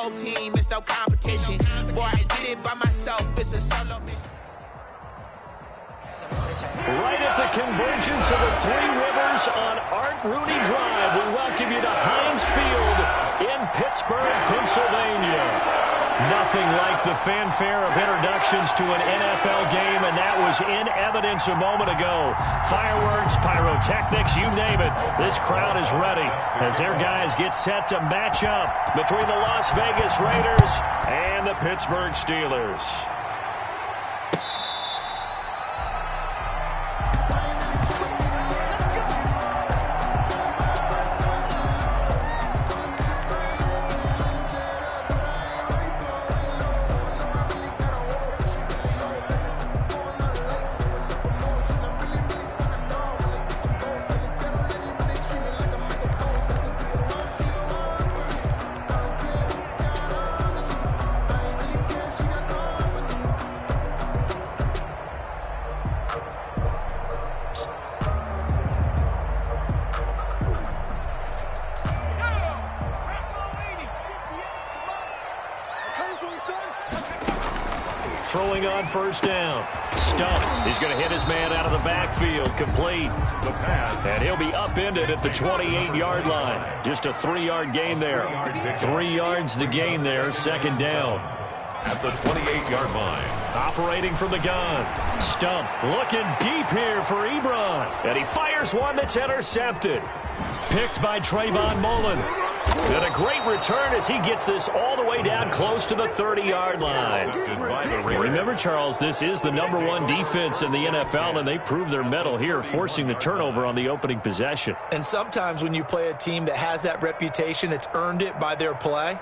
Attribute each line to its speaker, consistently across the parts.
Speaker 1: whole team, it's no competition. Boy, I did it by myself, it's a solo mission.
Speaker 2: Right at the convergence of the Three Rivers on Art Rooney Drive, we welcome you to Heinz Field in Pittsburgh, Pennsylvania. Nothing like the fanfare of introductions to an NFL game, and that was in evidence a moment ago. Fireworks, pyrotechnics, you name it. This crowd is ready as their guys get set to match up between the Las Vegas Raiders and the Pittsburgh Steelers. Throwing on first down. Stumped. He's going to hit his man out of the backfield. Complete. The pass. And he'll be upended at the 28-yard line. Just a 3-yard gain there. 3 yards the gain there. Second down.
Speaker 3: At the 28-yard line.
Speaker 2: Operating from the gun. Stump looking deep here for Ebron. And he fires one that's intercepted. Picked by Trayvon Mullen. And a great return as he gets this all the way down close to the 30-yard line. Remember, Charles, this is the #1 defense in the NFL, and they prove their mettle here, forcing the turnover on the opening possession.
Speaker 4: And sometimes when you play a team that has that reputation, it's earned it by their play.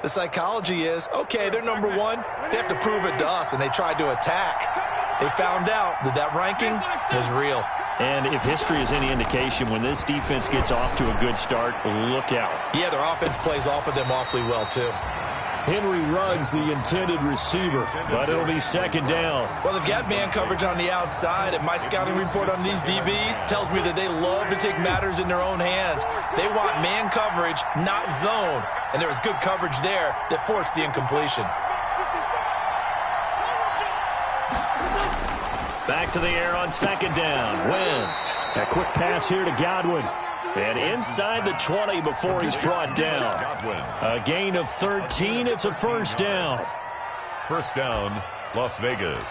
Speaker 4: The psychology is, okay, they're #1. They have to prove it to us, and they tried to attack. They found out that that ranking was real.
Speaker 2: And if history is any indication, when this defense gets off to a good start, look out.
Speaker 4: Yeah, their offense plays off of them awfully well, too.
Speaker 2: Henry Ruggs, the intended receiver, but it'll be second down.
Speaker 4: Well, they've got man coverage on the outside, and my scouting report on these DBs tells me that they love to take matters in their own hands. They want man coverage, not zone, and there was good coverage there that forced the incompletion.
Speaker 2: Back to the air on second down. Wentz. A quick pass here to Godwin. And inside the 20 before he's brought down. A gain of 13. It's a first down.
Speaker 3: First down, Las Vegas.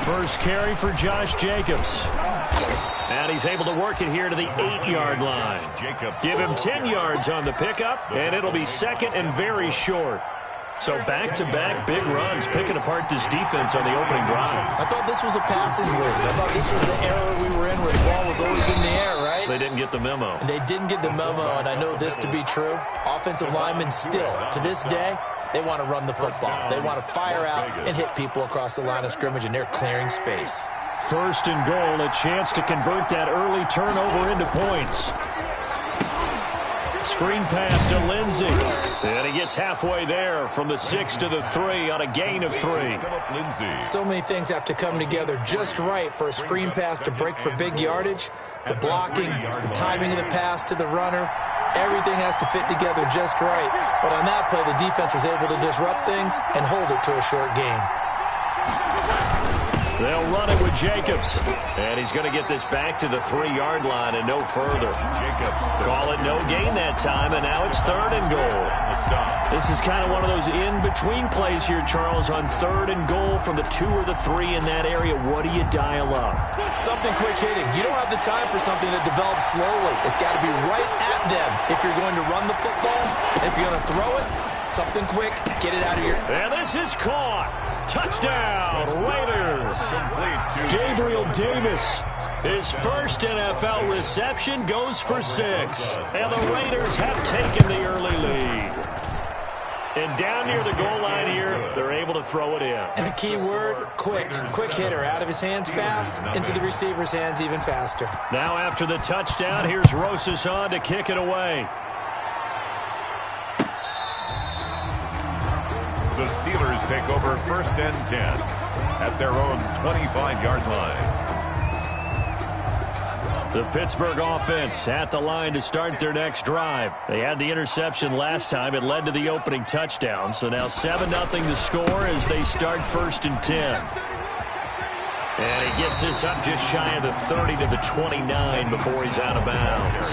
Speaker 2: First carry for Josh Jacobs. And he's able to work it here to the 8-yard line. Give him 10 yards on the pickup, and it'll be second and very short. So back-to-back big runs, picking apart this defense on the opening drive.
Speaker 4: I thought this was a passing league. I thought this was the era we were in where the ball was always in the air, right?
Speaker 2: They didn't get the memo.
Speaker 4: And they didn't get the memo, and I know this to be true. Offensive linemen still, to this day, they want to run the football. They want to fire out and hit people across the line of scrimmage, and they're clearing space.
Speaker 2: First and goal, a chance to convert that early turnover into points. Screen pass to Lindsey. And he gets halfway there from the 6 to the 3 on a gain of 3.
Speaker 4: So many things have to come together just right for a screen pass to break for big yardage. The blocking, the timing of the pass to the runner, everything has to fit together just right. But on that play, the defense was able to disrupt things and hold it to a short gain.
Speaker 2: They'll run it with Jacobs. And he's going to get this back to the 3-yard line and no further. Call it no gain that time, and now it's third and goal. This is kind of one of those in-between plays here, Charles, on third and goal from the 2 or the 3 in that area. What do you dial up?
Speaker 4: Something quick hitting. You don't have the time for something that develops slowly. It's got to be right at them if you're going to run the football. And if you're going to throw it, something quick, get it out of your...
Speaker 2: And this is caught. Touchdown, Raiders. Gabriel Davis. His first NFL reception goes for 6. And the Raiders have taken the early lead. And down near the goal line here, they're able to throw it in.
Speaker 4: And the key word, quick. Quick hitter. Out of his hands fast, into the receiver's hands even faster.
Speaker 2: Now after the touchdown, here's Rosas on to kick it away.
Speaker 3: take over 1st and 10 at their own 25-yard line.
Speaker 2: The Pittsburgh offense at the line to start their next drive. They had the interception last time. It led to the opening touchdown. So now 7-0 to score as they start 1st and 10. And he gets this up just shy of the 30 to the 29 before he's out of bounds.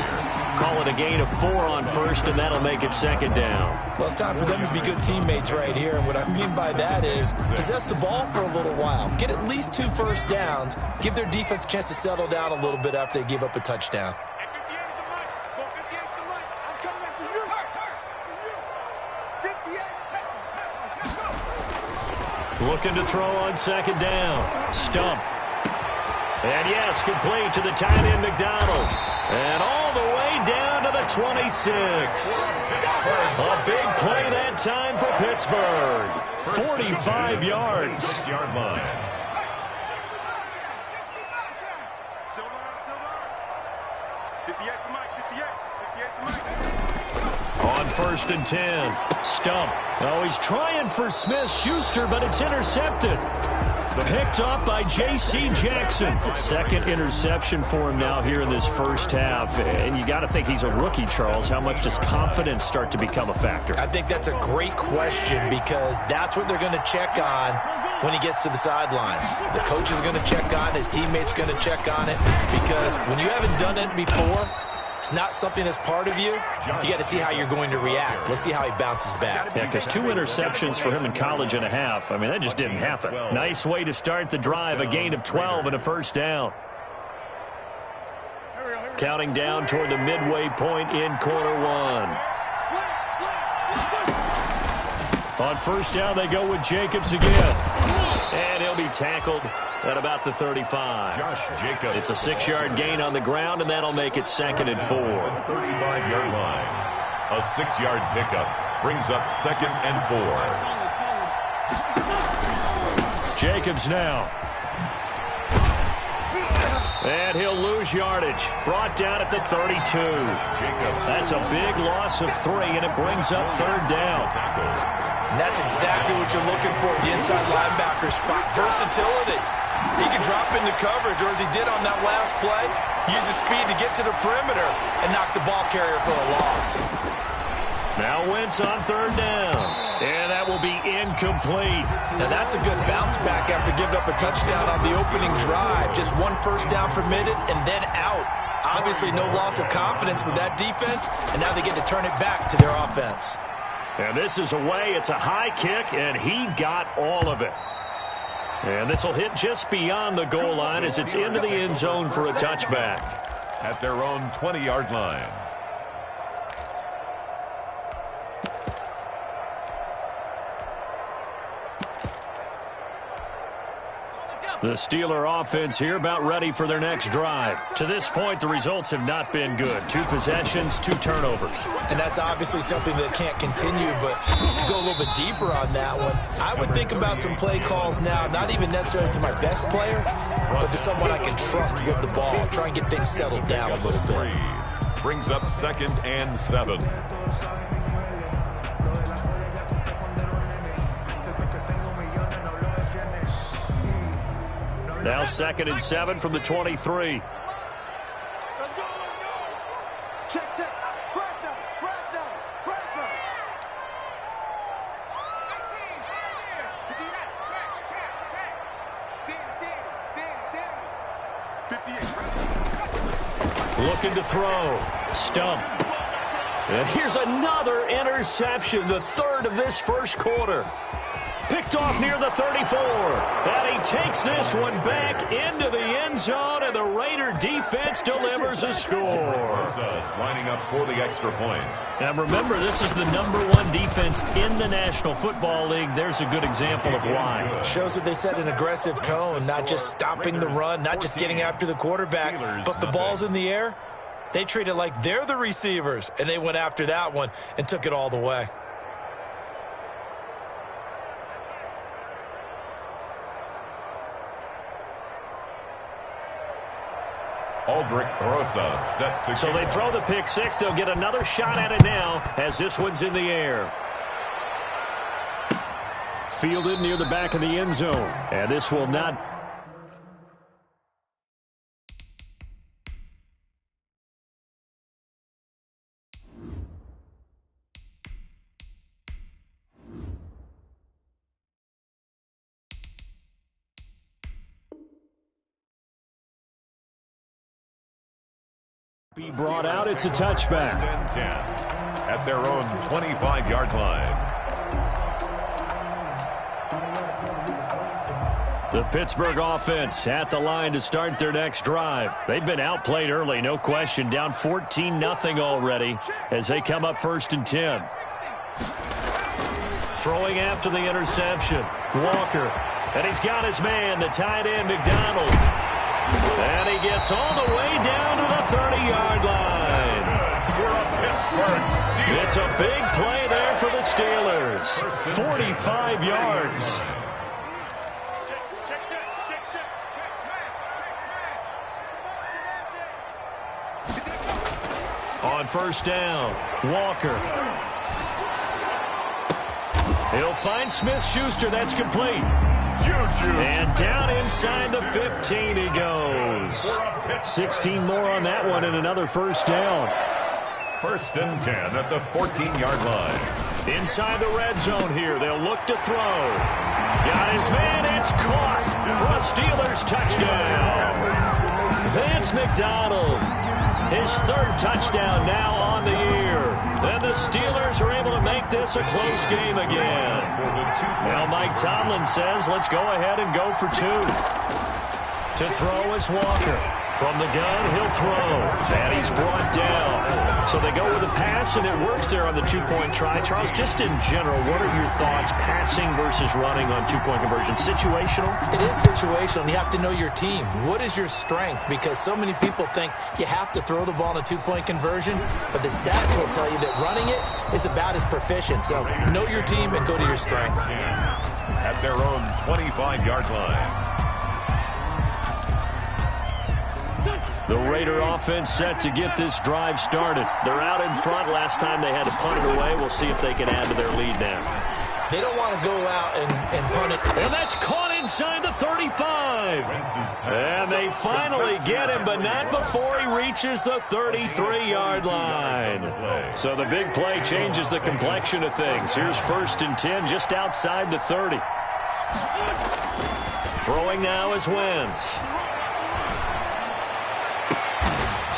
Speaker 2: Call it a gain of 4 on 1st, and that'll make it 2nd down.
Speaker 4: Well, it's time for them to be good teammates right here. And what I mean by that is possess the ball for a little while. Get at least 2 first downs. Give their defense a chance to settle down a little bit after they give up a touchdown.
Speaker 2: Looking to throw on 2nd down. Stump. And yes, complete to the tight end McDonald. And all the way down to the 26. A big play that time for Pittsburgh. 45 yards.
Speaker 3: 6-yard line.
Speaker 2: On 1st and 10. Stump. Oh, he's trying for Smith-Schuster, but it's intercepted. Picked up by J.C. Jackson. 2nd interception for him now here in this first half. And you got to think he's a rookie, Charles. How much does confidence start to become a factor?
Speaker 4: I think that's a great question because that's what they're going to check on when he gets to the sidelines. The coach is going to check on, his teammates going to check on it, because when you haven't done it before, it's not something that's part of you. You got to see how you're going to react. Let's see how he bounces back.
Speaker 2: Yeah, because 2 interceptions for him in college and a half. I mean, that just didn't happen. Nice way to start the drive. A gain of 12 and a 1st down. Counting down toward the midway point in quarter 1. On 1st down, they go with Jacobs again. And he'll be tackled at about the 35.
Speaker 3: Josh Jacobs.
Speaker 2: It's a 6-yard gain on the ground, and that'll make it 2nd and 4.
Speaker 3: 35-yard line. A 6-yard pickup brings up 2nd and 4.
Speaker 2: Jacobs now. And he'll lose yardage. Brought down at the 32. That's a big loss of 3, and it brings up 3rd down.
Speaker 4: And that's exactly what you're looking for, the inside linebacker spot. Versatility. He can drop into coverage, or as he did on that last play, use his speed to get to the perimeter and knock the ball carrier for a loss.
Speaker 2: Now Wentz on 3rd down. And that will be incomplete.
Speaker 4: Now that's a good bounce back after giving up a touchdown on the opening drive. Just 1 first down permitted and then out. Obviously no loss of confidence with that defense, and now they get to turn it back to their offense.
Speaker 2: And this is away. It's a high kick, and he got all of it. And this will hit just beyond the goal line as it's into the end zone for a touchback.
Speaker 3: At their own 20-yard line.
Speaker 2: The Steeler offense here about ready for their next drive. To this point, the results have not been good. 2 possessions, 2 turnovers.
Speaker 4: And that's obviously something that can't continue, but to go a little bit deeper on that one, I would think about some play calls now, not even necessarily to my best player, but to someone I can trust with the ball. Try and get things settled down a little bit.
Speaker 3: Brings up 2nd and 7.
Speaker 2: Now 2nd and 7 from the 23. Looking to throw. Stump. And here's another interception, the 3rd of this first quarter. Picked off near the 34. And he takes this one back into the end zone, and the Raider defense delivers a score.
Speaker 3: Lining up for the extra point.
Speaker 2: Now remember, this is the #1 defense in the National Football League. There's a good example of why.
Speaker 4: Shows that they set an aggressive tone, not just stopping the run, not just getting after the quarterback, but the ball's in the air. They treat it like they're the receivers, and they went after that one and took it all the way.
Speaker 3: Aldrich Rosa set to
Speaker 2: So they throw the pick six. They'll get another shot at it now as this one's in the air. fielded near the back of the end zone. And this will not be brought out. It's a touchback.
Speaker 3: 10 at their own 25-yard line.
Speaker 2: The Pittsburgh offense at the line to start their next drive. They've been outplayed early, no question. Down 14-0 already as they come up 1st and 10. Throwing after the interception. Walker. And he's got his man, the tight end, McDonald. And he gets all the way down to the 30-yard line. It's a big play there for the Steelers. 45 yards. On 1st down, Walker. He'll find Smith-Schuster. That's complete. And down inside the 15 he goes. 16 more on that one and another 1st down.
Speaker 3: 1st and 10 at the 14-yard line.
Speaker 2: Inside the red zone here. They'll look to throw. Got his man. It's caught for a Steelers touchdown. Vance McDonald. His 3rd touchdown now on the year. Then the Steelers are able to make this a close game again. Now Mike Tomlin says, let's go ahead and go for 2. To throw is Walker. From the gun, he'll throw. And he's brought down. So they go with a pass, and it works there on the 2-point try. Charles, just in general, what are your thoughts passing versus running on 2-point conversion? Situational?
Speaker 4: It is situational. You have to know your team. What is your strength? Because so many people think you have to throw the ball in a 2-point conversion, but the stats will tell you that running it is about as proficient. So know your team and go to your strength.
Speaker 3: At their own 25-yard line.
Speaker 2: The Raider offense set to get this drive started. They're out in front. Last time they had to punt it away. We'll see if they can add to their lead now.
Speaker 4: They don't want to go out and punt it.
Speaker 2: And that's caught inside the 35. And they finally get him, but not before he reaches the 33-yard line. So the big play changes the complexion of things. Here's 1st and 10 just outside the 30. Throwing now is Wentz.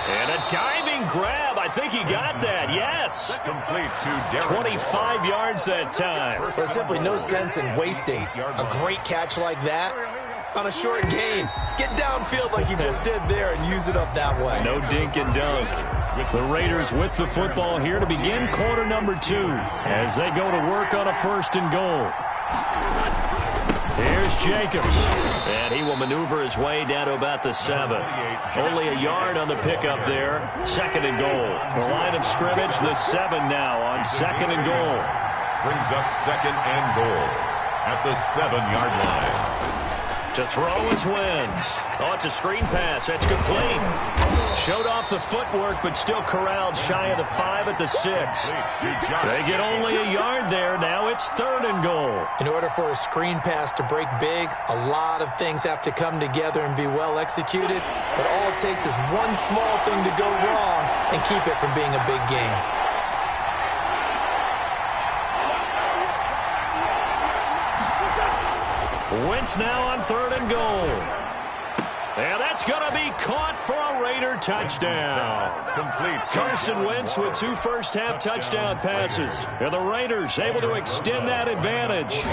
Speaker 2: And a diving grab. I think he got that. Yes.
Speaker 3: Complete to
Speaker 2: 25 yards that time.
Speaker 4: There's simply no sense in wasting a great catch like that on a short gain. Get downfield like you just did there and use it up that way.
Speaker 2: No dink and dunk. The Raiders with the football here to begin quarter number 2 as they go to work on a 1st and goal. Here's Jacobs, and he will maneuver his way down to about the 7. Only a yard on the pickup there. 2nd and goal. The line of scrimmage, the 7 now on 2nd and goal.
Speaker 3: Brings up 2nd and goal at the 7-yard line.
Speaker 2: To throw is Wentz. Oh, it's a screen pass. That's complete. Showed off the footwork, but still corralled shy of the 5 at the 6. They get only a yard there. Now it's 3rd and goal.
Speaker 4: In order for a screen pass to break big, a lot of things have to come together and be well executed. But all it takes is one small thing to go wrong and keep it from being a big game.
Speaker 2: Wentz now on 3rd and goal. And that's going to be caught for a Raider touchdown.
Speaker 3: Complete.
Speaker 2: Carson Wentz with 2 first-half touchdown passes. And the Raiders able to extend that advantage.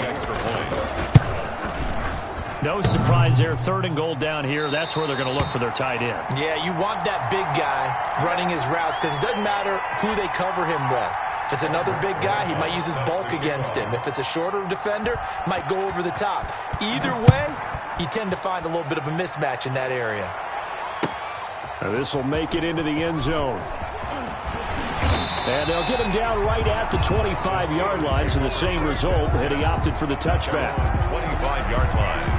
Speaker 2: No surprise there. 3rd and goal down here. That's where they're going to look for their tight end.
Speaker 4: Yeah, you want that big guy running his routes because it doesn't matter who they cover him with. If it's another big guy, he might use his bulk against him. If it's a shorter defender, might go over the top. Either way, you tend to find a little bit of a mismatch in that area.
Speaker 2: And this will make it into the end zone. And they'll get him down right at the 25-yard line, so the same result, and he opted for the touchback.
Speaker 3: 25-yard line.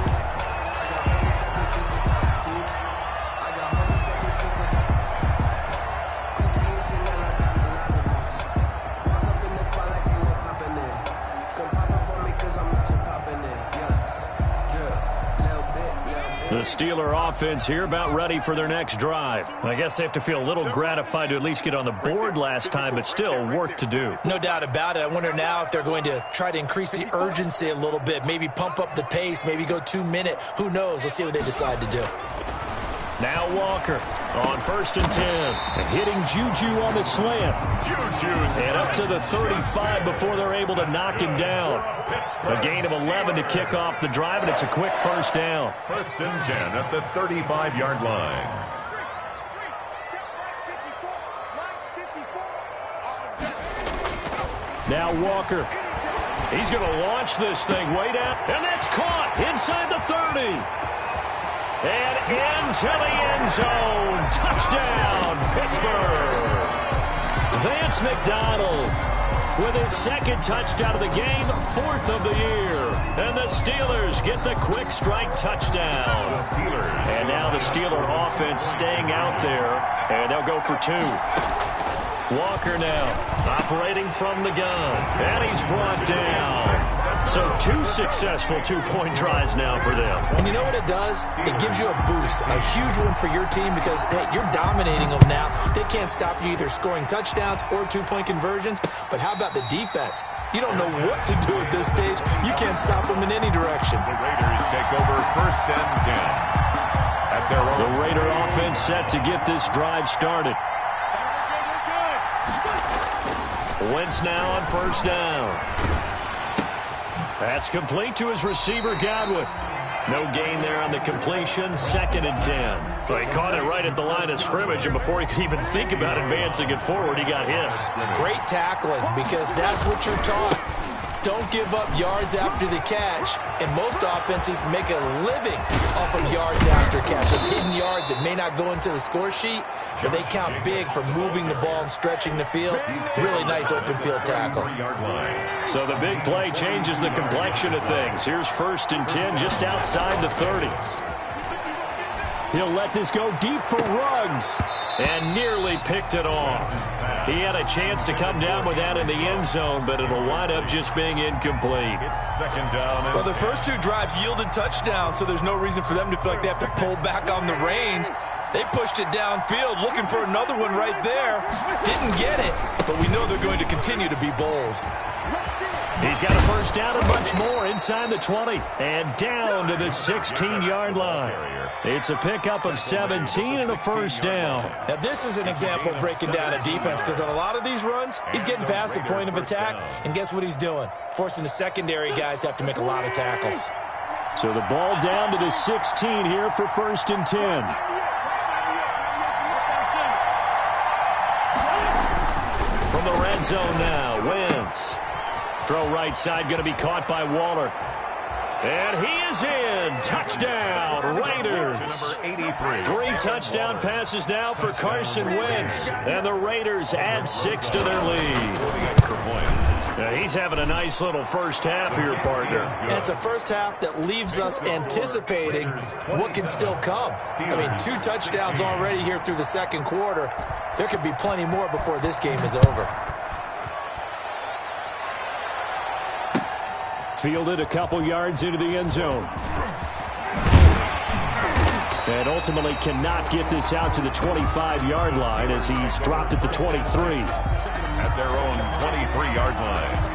Speaker 2: Steeler offense here about ready for their next drive. I guess they have to feel a little gratified to at least get on the board last time, but still work to do.
Speaker 4: No doubt about it. I wonder now if they're going to try to increase the urgency a little bit, maybe pump up the pace, maybe go 2 minute. Who knows? Let's see what they decide to do.
Speaker 2: Now Walker on 1st and 10. And hitting Juju on the slant. And up to the 35 before they're able to knock him down. A gain of 11 to kick off the drive, and it's a quick first down.
Speaker 3: 1st and 10 at the 35-yard line.
Speaker 2: Now Walker. He's going to launch this thing way down. And that's caught inside the 30. And into the end zone. Touchdown, Pittsburgh. Vance McDonald with his 2nd touchdown of the game, 4th of the year. And the Steelers get the quick strike touchdown. And now the Steeler offense staying out there, and they'll go for 2. Walker now operating from the gun, and he's brought down. So 2 successful 2-point tries now for them.
Speaker 4: And you know what it does? It gives you a boost, a huge one for your team because, hey, you're dominating them now. They can't stop you either scoring touchdowns or 2-point conversions. But how about the defense? You don't know what to do at this stage. You can't stop them in any direction.
Speaker 3: The Raiders take over 1st and 10. At their own.
Speaker 2: The Raider offense set to get this drive started. Wentz now on 1st down. That's complete to his receiver, Godwin. No gain there on the completion, 2nd and 10. Well, he caught it right at the line of scrimmage, and before he could even think about advancing it forward, he got hit.
Speaker 4: Great tackling, because that's what you're taught. Don't give up yards after the catch, and most offenses make a living off of yards after catches. Hidden yards that may not go into the score sheet, but they count big for moving the ball and stretching the field. Really nice open field tackle.
Speaker 2: So the big play changes the complexion of things. Here's 1st and 10 just outside the 30. He'll let this go deep for Ruggs and nearly picked it off. He had a chance to come down with that in the end zone, but it'll wind up just being incomplete.
Speaker 3: It's 2nd down.
Speaker 4: Well, the first 2 drives yielded touchdowns, so there's no reason for them to feel like they have to pull back on the reins. They pushed it downfield, looking for another one right there. Didn't get it, but we know they're going to continue to be bold.
Speaker 2: He's got a 1st down and much more inside the 20 and down to the 16-yard line. It's a pickup of 17 and a 1st down.
Speaker 4: Now, this is an example of breaking down a defense because on a lot of these runs, he's getting past the point of attack, and guess what he's doing? Forcing the secondary guys to have to make a lot of tackles.
Speaker 2: So the ball down to the 16 here for 1st and 10. From the red zone now, Wentz. Throw right side, going to be caught by Waller. And he is in. Touchdown, Raiders.
Speaker 3: Number 83.
Speaker 2: 3 touchdown passes now for Carson Wentz. And the Raiders add 6 to their lead. Now he's having a nice little first half here, partner.
Speaker 4: And it's a first half that leaves us anticipating what can still come. I mean, 2 touchdowns already here through the 2nd quarter. There could be plenty more before this game is over.
Speaker 2: Fielded a couple yards into the end zone. And ultimately cannot get this out to the 25-yard line as he's dropped at the 23.
Speaker 3: At their own 23-yard line.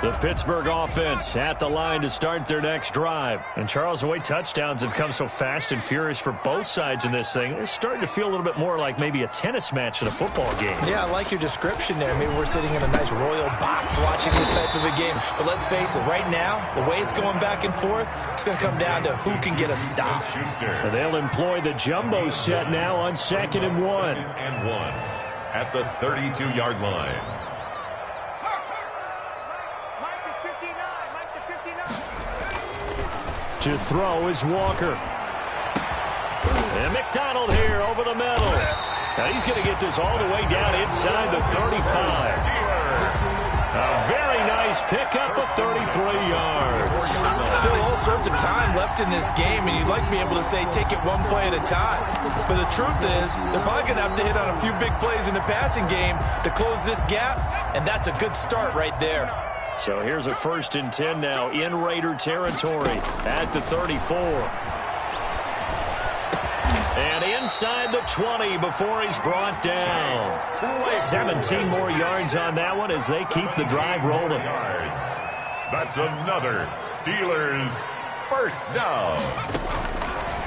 Speaker 2: The Pittsburgh offense at the line to start their next drive. And Charles, the way touchdowns have come so fast and furious for both sides in this thing, it's starting to feel a little bit more like maybe a tennis match at a football game.
Speaker 4: Yeah, I like your description there. Maybe we're sitting in a nice royal box watching this type of a game. But let's face it, right now, the way it's going back and forth, it's going to come down to who can get a stop.
Speaker 2: And they'll employ the jumbo set now on 2nd and 1.
Speaker 3: At the 32-yard line.
Speaker 2: To throw is Walker. And McDonald here over the middle. Now he's going to get this all the way down inside the 35. A very nice pickup of 33 yards.
Speaker 4: Still sorts of time left in this game, and you'd like to be able to say take it one play at a time. But the truth is, they're probably going to have to hit on a few big plays in the passing game to close this gap, and that's a good start right there.
Speaker 2: So here's a 1st and 10 now in Raider territory at the 34. And inside the 20 before he's brought down. 17 more yards on that one as they keep the drive rolling.
Speaker 3: That's another Steelers first down.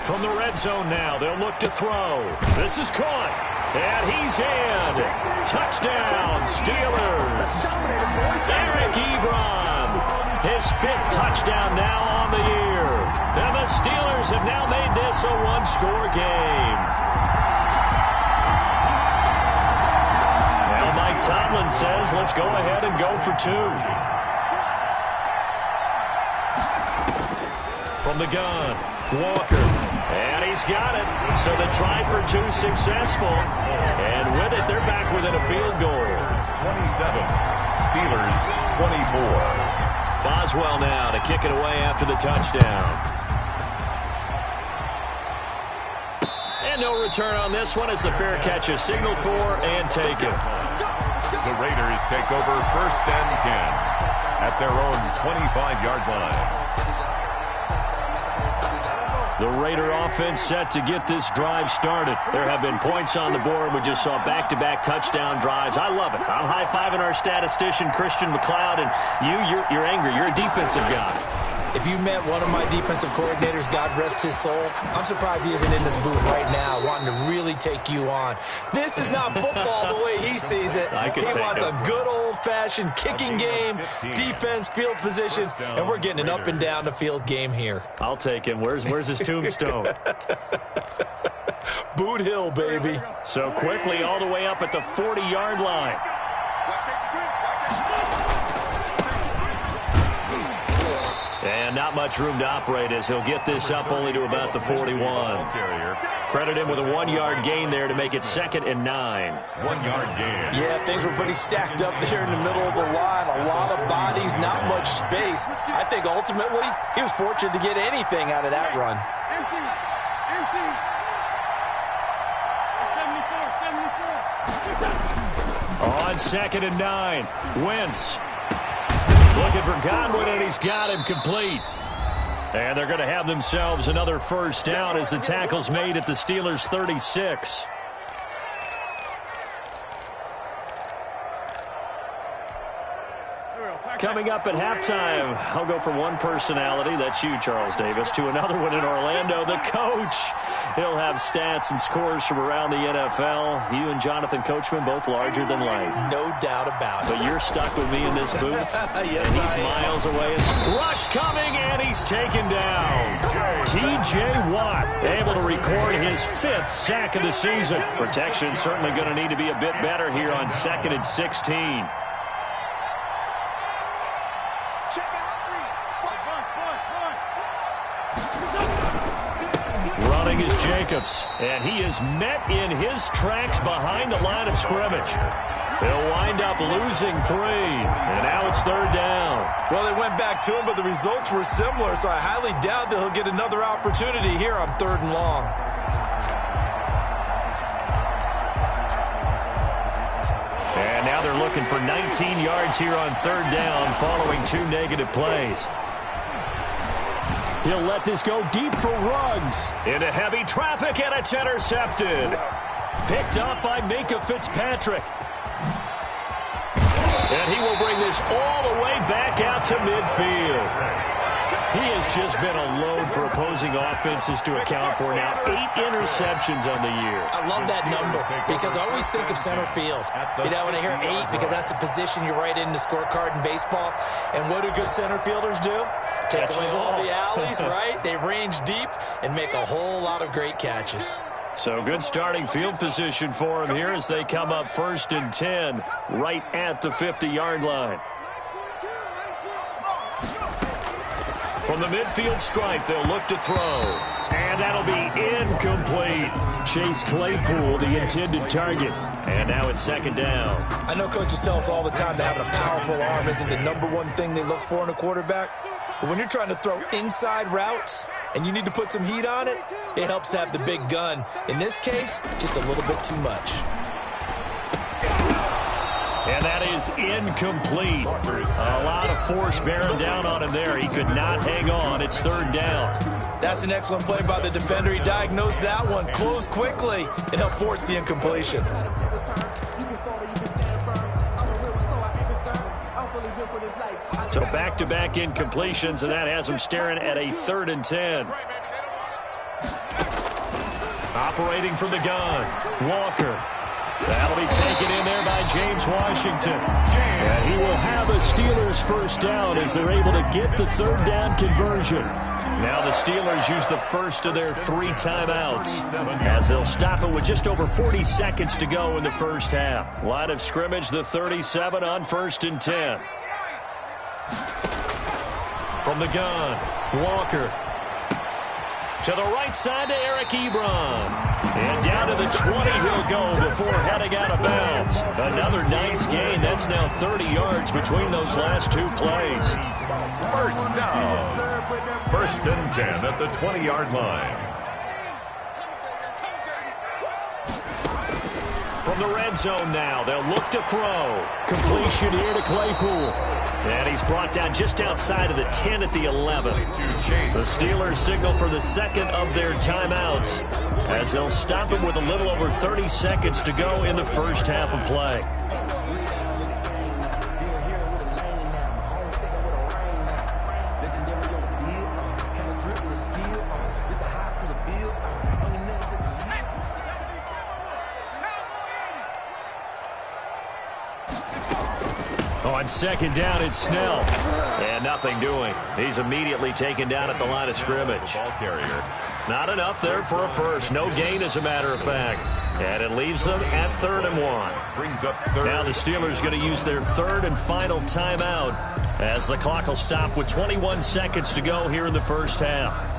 Speaker 2: From the red zone now, they'll look to throw. This is caught, and he's in. Touchdown, Steelers. Eric Ebron, his 5th touchdown now on the year. And the Steelers have now made this a one-score game. Now Mike Tomlin says, let's go ahead and go for 2. From the gun, Walker, and he's got it. So the try for 2 successful, and with it, they're back within a field goal.
Speaker 3: 27, Steelers 24.
Speaker 2: Boswell now to kick it away after the touchdown. And no return on this one as the fair catch is signaled for and taken.
Speaker 3: The Raiders take over 1st and 10 at their own 25-yard line.
Speaker 2: The Raider offense set to get this drive started. There have been points on the board. We just saw back-to-back touchdown drives. I love it. I'm high-fiving our statistician, Christian McLeod, and you're angry. You're a defensive guy.
Speaker 4: If you met one of my defensive coordinators, God rest his soul, I'm surprised he isn't in this booth right now wanting to really take you on. This is not football the way he sees it. He wants a good old-fashioned kicking game, defense, field position, and we're getting an up and down the field game here.
Speaker 2: I'll take him. Where's his tombstone?
Speaker 4: Boot Hill, baby.
Speaker 2: So quickly all the way up at the 40-yard line. And not much room to operate as he'll get this up only to about the 41. Credit him with a 1-yard gain there to make it 2nd and 9.
Speaker 3: 1-yard gain.
Speaker 4: Yeah, things were pretty stacked up there in the middle of the line. A lot of bodies, not much space. I think ultimately he was fortunate to get anything out of that run.
Speaker 2: On 2nd and 9, Wentz. Looking for Godwin, and he's got him complete. And they're going to have themselves another 1st down as the tackle's made at the Steelers' 36. Coming up at halftime, I'll go from one personality, that's you, Charles Davis, to another one in Orlando, the coach. He'll have stats and scores from around the NFL. You and Jonathan Coachman, both larger than life.
Speaker 4: No doubt about it.
Speaker 2: But you're stuck with me in this booth.
Speaker 4: Yes,
Speaker 2: and he's miles away. It's rush coming, and he's taken down. T.J. Watt able to record his 5th sack of the season. Protection certainly going to need to be a bit better here on 2nd and 16. Running is Jacobs, and he is met in his tracks behind the line of scrimmage. They'll wind up losing 3, and now it's 3rd down.
Speaker 4: Well, they went back to him, but the results were similar, so I highly doubt that he'll get another opportunity here on 3rd and long.
Speaker 2: And now they're looking for 19 yards here on 3rd down following 2 negative plays. He'll let this go deep for Ruggs. Into heavy traffic, and it's intercepted. Picked up by Minka Fitzpatrick. And he will bring this all the way back out to midfield. He has just been a load for opposing offenses to account for now. 8 interceptions on the year.
Speaker 4: I love that number because I always think of center field. You know, when I hear 8, because that's the position you write in the scorecard in baseball. And what do good center fielders do? Take away all the alleys, right? They range deep and make a whole lot of great catches.
Speaker 2: So good starting field position for him here as they come up 1st and 10 right at the 50-yard line. From the midfield stripe, they'll look to throw. And that'll be incomplete. Chase Claypool, the intended target. And now it's 2nd down.
Speaker 4: I know coaches tell us all the time that having a powerful arm isn't the #1 thing they look for in a quarterback. But when you're trying to throw inside routes and you need to put some heat on it, it helps have the big gun. In this case, just a little bit too much.
Speaker 2: And that is incomplete. A lot of force bearing down on him there. He could not hang on. It's third down.
Speaker 4: That's an excellent play by the defender. He diagnosed that one, closed quickly, and helped force the incompletion.
Speaker 2: So back-to-back incompletions, and that has him staring at a 3rd and 10. Operating from the gun, Walker. That'll be taken in there by James Washington. And he will have a Steelers first down as they're able to get the 3rd down conversion. Now the Steelers use the first of their 3 timeouts as they'll stop it with just over 40 seconds to go in the first half. Line of scrimmage, the 37 on 1st and 10. From the gun, Walker. To the right side to Eric Ebron. And down to the 20 he'll go before heading out of bounds. Another nice gain. That's now 30 yards between those last 2 plays.
Speaker 3: First down. 1st and 10 at the 20-yard line.
Speaker 2: From the red zone now, they'll look to throw. Completion here to Claypool. And he's brought down just outside of the 10 at the 11. The Steelers signal for the 2nd of their timeouts as they'll stop him with a little over 30 seconds to go in the first half of play. On 2nd down, it's Snell. And nothing doing. He's immediately taken down at the line of scrimmage.
Speaker 3: Ball carrier.
Speaker 2: Not enough there for a first. No gain, as a matter of fact. And it leaves them at 3rd and 1.
Speaker 3: Brings up 3rd.
Speaker 2: Now the Steelers going to use their 3rd and final timeout as the clock will stop with 21 seconds to go here in the first half.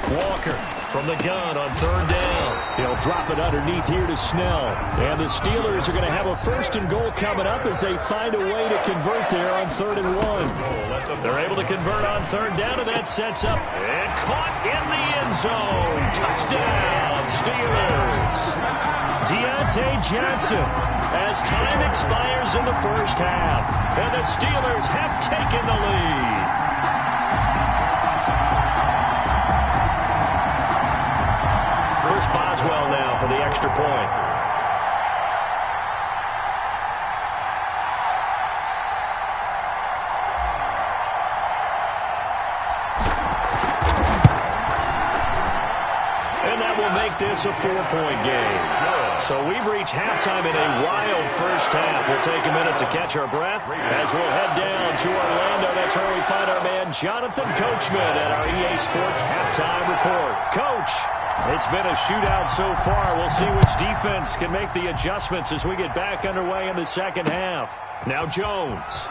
Speaker 2: Walker from the gun on 3rd down. He'll drop it underneath here to Snell. And the Steelers are going to have a 1st and goal coming up as they find a way to convert there on 3rd and 1. They're able to convert on 3rd down, and that sets up and caught in the end zone. Touchdown, Steelers. Deontay Johnson as time expires in the first half. And the Steelers have taken the lead. Boswell now for the extra point. And that will make this a 4-point game. So we've reached halftime in a wild first half. We'll take a minute to catch our breath as we'll head down to Orlando. That's where we find our man Jonathan Coachman at our EA Sports Halftime Report. Coach, it's been a shootout so far. We'll see which defense can make the adjustments as we get back underway in the second half. Now Jones.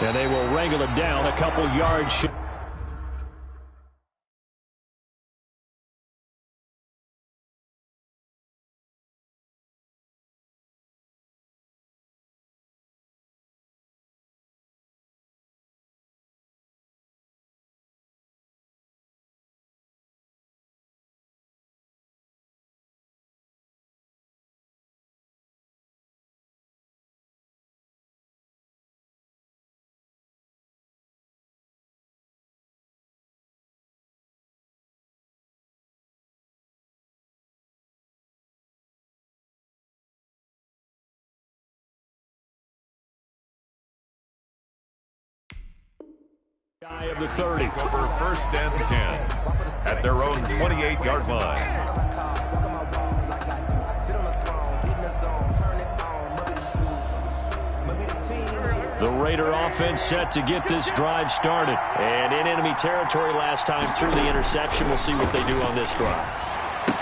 Speaker 2: And they will wrangle him down a couple yards. Of the 30.
Speaker 3: Over 1st and 10 at their own 28-yard line.
Speaker 2: The Raider offense set to get this drive started. And in enemy territory last time through the interception. We'll see what they do on this drive.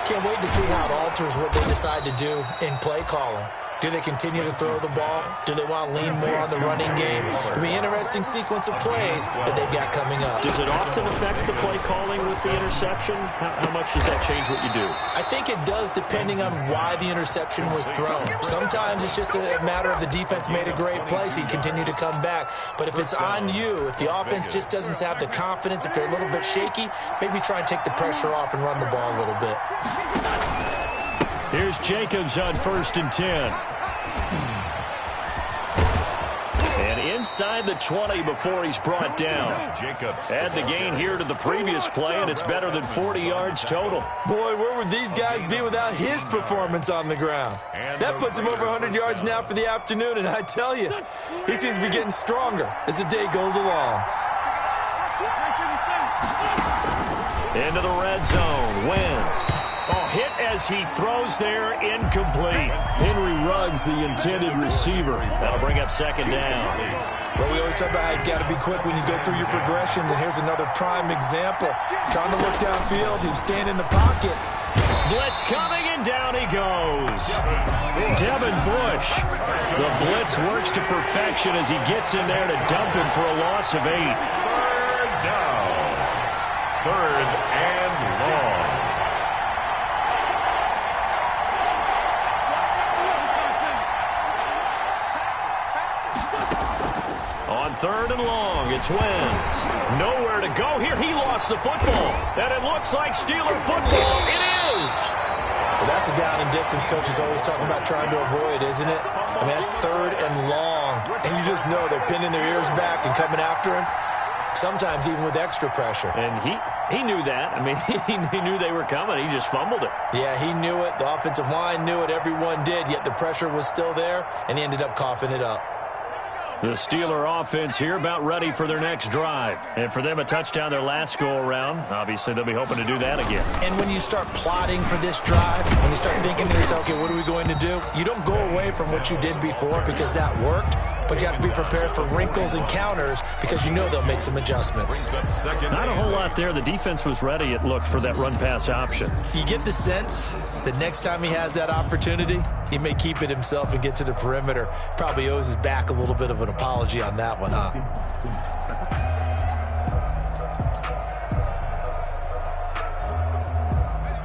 Speaker 4: Can't wait to see how it alters what they decide to do in play calling. Do they continue to throw the ball? Do they want to lean more on the running game? It'll be an interesting sequence of plays that they've got coming up.
Speaker 2: Does it often affect the play calling with the interception? How much does that change what you do?
Speaker 4: I think it does, depending on why the interception was thrown. Sometimes it's just a matter of the defense made a great play, so you continue to come back. But if it's on you, if the offense just doesn't have the confidence, if they're a little bit shaky, maybe try and take the pressure off and run the ball a little bit.
Speaker 2: Here's Jacobs on 1st and 10. And inside the 20 before he's brought down. Add the gain here to the previous play, and it's better than 40 yards total.
Speaker 4: Boy, where would these guys be without his performance on the ground? That puts him over 100 yards now for the afternoon, and I tell you, he seems to be getting stronger as the day goes along.
Speaker 2: Into the red zone, Wentz. Oh, hit as he throws there, incomplete. Henry Ruggs, the intended receiver. That'll bring up 2nd down.
Speaker 4: Well, we always talk about how you've got to be quick when you go through your progressions, and here's another prime example. Trying to look downfield, he's standing in the pocket.
Speaker 2: Blitz coming, and down he goes. Devin Bush. The blitz works to perfection as he gets in there to dump him for a loss of 8.
Speaker 3: 3rd down. 3rd and long.
Speaker 2: On 3rd and long, it's Wentz. Nowhere to go here. He lost the football. And it looks like Steeler football. It is.
Speaker 4: Well, that's a down and distance coach is always talking about trying to avoid, isn't it? I mean, that's 3rd and long. And you just know they're pinning their ears back and coming after him. Sometimes even with extra pressure.
Speaker 2: And he knew that. I mean, he knew they were coming. He just fumbled it.
Speaker 4: Yeah, he knew it. The offensive line knew it. Everyone did. Yet the pressure was still there, and he ended up coughing it up.
Speaker 2: The Steeler offense here about ready for their next drive. And for them, a touchdown their last go-around. Obviously, they'll be hoping to do that again.
Speaker 4: And when you start plotting for this drive, when you start thinking to yourself, okay, what are we going to do? You don't go away from what you did before because that worked, but you have to be prepared for wrinkles and counters because you know they'll make some adjustments.
Speaker 2: Not a whole lot there. The defense was ready, it looked, for that run-pass option.
Speaker 4: You get the sense that next time he has that opportunity, he may keep it himself and get to the perimeter. Probably owes his back a little bit of an apology on that one, huh?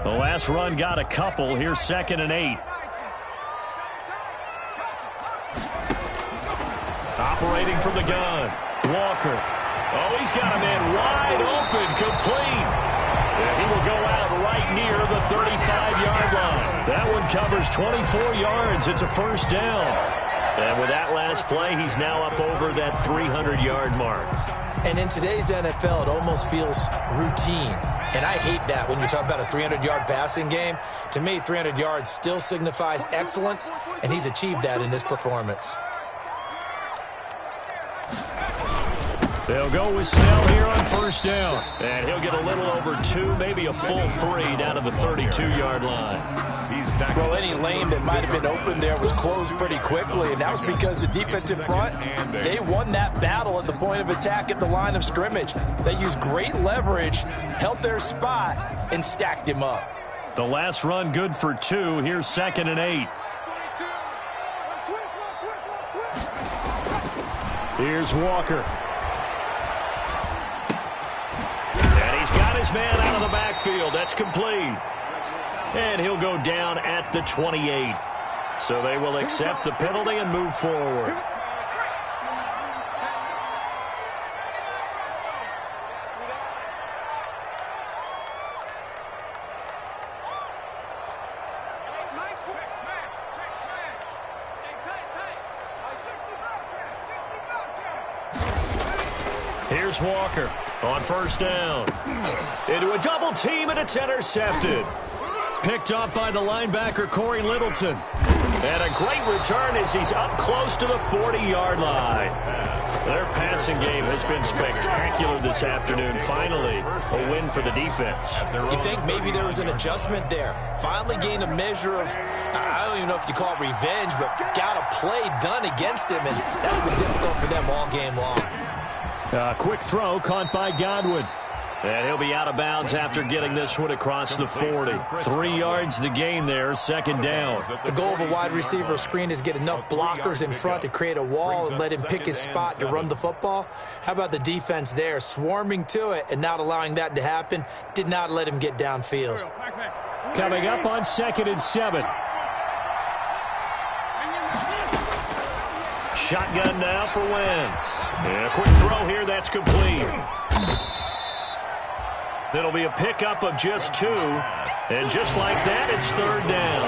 Speaker 2: The last run got a couple. Here's 2nd and 8. Operating from the gun. Walker. Oh, he's got a man wide open, complete. And he will go out right near the 35-yard line. That one covers 24 yards. It's a 1st down. And with that last play, he's now up over that 300-yard mark.
Speaker 4: And in today's NFL, it almost feels routine. And I hate that when you talk about a 300-yard passing game. To me, 300 yards still signifies excellence, and he's achieved that in this performance.
Speaker 2: They'll go with Snell here on 1st down. And he'll get a little over 2, maybe a full 3 down to the 32-yard line.
Speaker 4: Well, any lane that might have been open there was closed pretty quickly, and that was because the defensive front, they won that battle at the point of attack at the line of scrimmage. They used great leverage, held their spot, and stacked him up.
Speaker 2: The last run good for 2. Here's 2nd and 8. Here's Walker. And he's got his man out of the backfield. That's complete. And he'll go down at the 28. So they will accept the penalty and move forward. Here's Walker on 1st down. Into a double team, and it's intercepted. Picked up by the linebacker, Corey Littleton. And a great return as he's up close to the 40-yard line. Their passing game has been spectacular this afternoon. Finally, a win for the defense.
Speaker 4: You think maybe there was an adjustment there. Finally gained a measure of, I don't even know if you call it revenge, but got a play done against him, and that's been difficult for them all game long.
Speaker 2: Quick throw caught by Godwin. And he'll be out of bounds after getting this one across the 40. 3 yards the gain there, second down.
Speaker 4: The goal of a wide receiver screen is get enough blockers in front to create a wall and let him pick his spot to run the football. How about the defense there, swarming to it and not allowing that to happen? Did not let him get downfield.
Speaker 2: Coming up on 2nd and 7. Shotgun now for Wentz. And a quick throw here, that's complete. It'll be a pickup of just 2. And just like that, it's 3rd down.